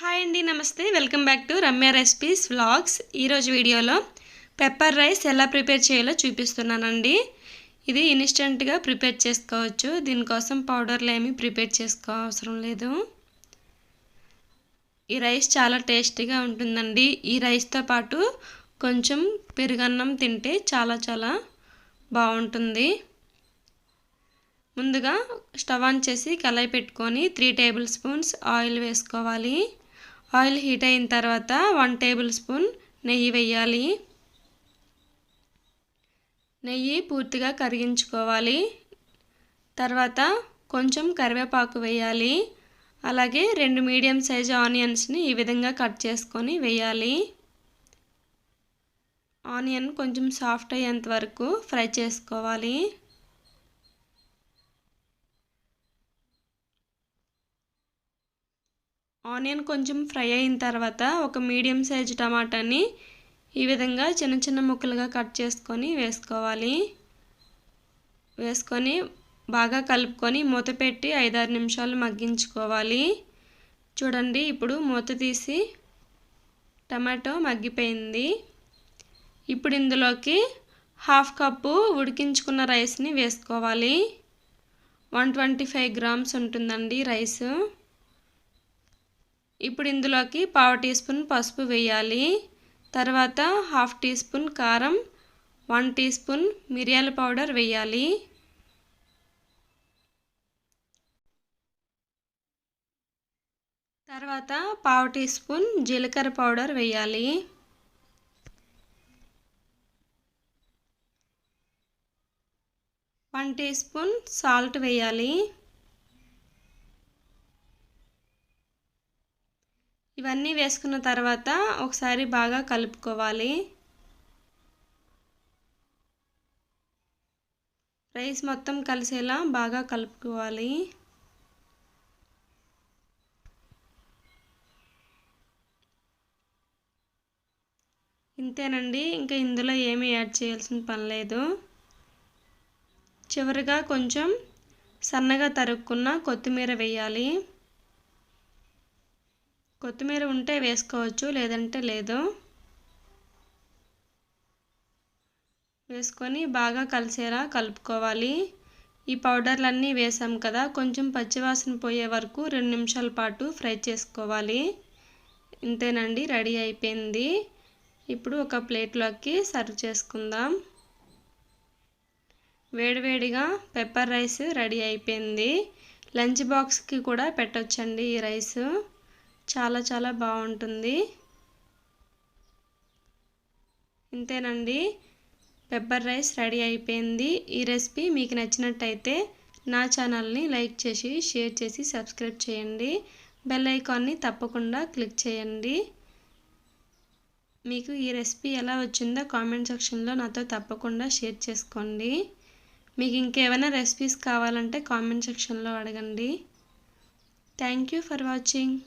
Hi అండి, నమస్తే. Welcome back to Ramya recipes vlogs. ఈరోజు వీడియోలో పెప్పర్ రైస్ ఎలా ప్రిపేర్ చేయాలో చూపిస్తున్నానండి. ఇది ఇన్స్టెంట్గా ప్రిపేర్ చేసుకోవచ్చు. దీనికోసం పౌడర్లు ఏమీ ప్రిపేర్ చేసుకోవసరం లేదు. ఈ రైస్ చాలా టేస్టీగా ఉంటుందండి. ఈ రైస్తో పాటు కొంచెం పెరుగన్నం తింటే చాలా బాగుంటుంది. ముందుగా స్టవ్ ఆన్ చేసి కళాయి పెట్టుకొని 3 టేబుల్ స్పూన్స్ ఆయిల్ వేసుకోవాలి. ఆయిల్ హీట్ అయిన తర్వాత 1 టేబుల్ స్పూన్ నెయ్యి వేయాలి. నెయ్యి పూర్తిగా కరిగించుకోవాలి. తర్వాత కొంచెం కరివేపాకు వేయాలి. అలాగే 2 మీడియం సైజు ఆనియన్స్ని ఈ విధంగా కట్ చేసుకొని వేయాలి. ఆనియన్ కొంచెం సాఫ్ట్ అయ్యేంత వరకు ఫ్రై చేసుకోవాలి. ఆనియన్ కొంచెం ఫ్రై అయిన తర్వాత ఒక మీడియం సైజు టమాటాని ఈ విధంగా చిన్న ముక్కలుగా కట్ చేసుకొని వేసుకోవాలి. వేసుకొని బాగా కలుపుకొని మూత పెట్టి 5-6 నిమిషాలు మగ్గించుకోవాలి. చూడండి, ఇప్పుడు మూత తీసి టమాటో మగ్గిపోయింది. ఇప్పుడు ఇందులోకి 1/2 కప్పు ఉడికించుకున్న రైస్ని వేసుకోవాలి. 125 గ్రామ్స్ ఉంటుందండి రైస్. ఇప్పుడు ఇందులోకి 1/2 టీ స్పూన్ పసుపు వేయాలి. తర్వాత 1/2 టీ స్పూన్ కారం, 1 టీ స్పూన్ మిరియాల పౌడర్ వేయాలి. తర్వాత 1/2 టీ స్పూన్ జీలకర్ర పౌడర్ వేయాలి. 1 టీ స్పూన్ సాల్ట్ వేయాలి. ఇవన్నీ వేసుకున్న తర్వాత ఒకసారి బాగా కలుపుకోవాలి. రైస్ మొత్తం కలిసేలా బాగా కలుపుకోవాలి. ఇంతేనండి, ఇంకా ఇందులో ఏమీ యాడ్ చేయాల్సిన పని లేదు. చివరిగా కొంచెం సన్నగా తరుక్కున్న కొత్తిమీర వేయాలి. కొత్తిమీర ఉంటే వేసుకోవచ్చు, లేదంటే లేదు. వేసుకొని బాగా కలిసేలా కలుపుకోవాలి. ఈ పౌడర్లన్నీ వేసాం కదా, కొంచెం పచ్చివాసన పోయే వరకు 2 నిమిషాల పాటు ఫ్రై చేసుకోవాలి. ఇంతేనండి, రెడీ అయిపోయింది. ఇప్పుడు ఒక ప్లేట్లోకి సర్వ్ చేసుకుందాం. వేడివేడిగా పెప్పర్ రైస్ రెడీ అయిపోయింది. లంచ్ బాక్స్కి కూడా పెట్టొచ్చండి ఈ రైస్. చాలా బాగుంటుంది. ఇంతేనండి, పెప్పర్ రైస్ రెడీ అయిపోయింది. ఈ రెసిపీ మీకు నచ్చినట్టయితే నా ఛానల్ని లైక్ చేసి, షేర్ చేసి, సబ్స్క్రైబ్ చేయండి. బెల్ ఐకాన్ని తప్పకుండా క్లిక్ చేయండి. మీకు ఈ రెసిపీ ఎలా వచ్చిందో కామెంట్ సెక్షన్లో నాతో తప్పకుండా షేర్ చేసుకోండి. మీకు ఇంకేమైనా రెసిపీస్ కావాలంటే కామెంట్ సెక్షన్లో అడగండి. Thank you for watching.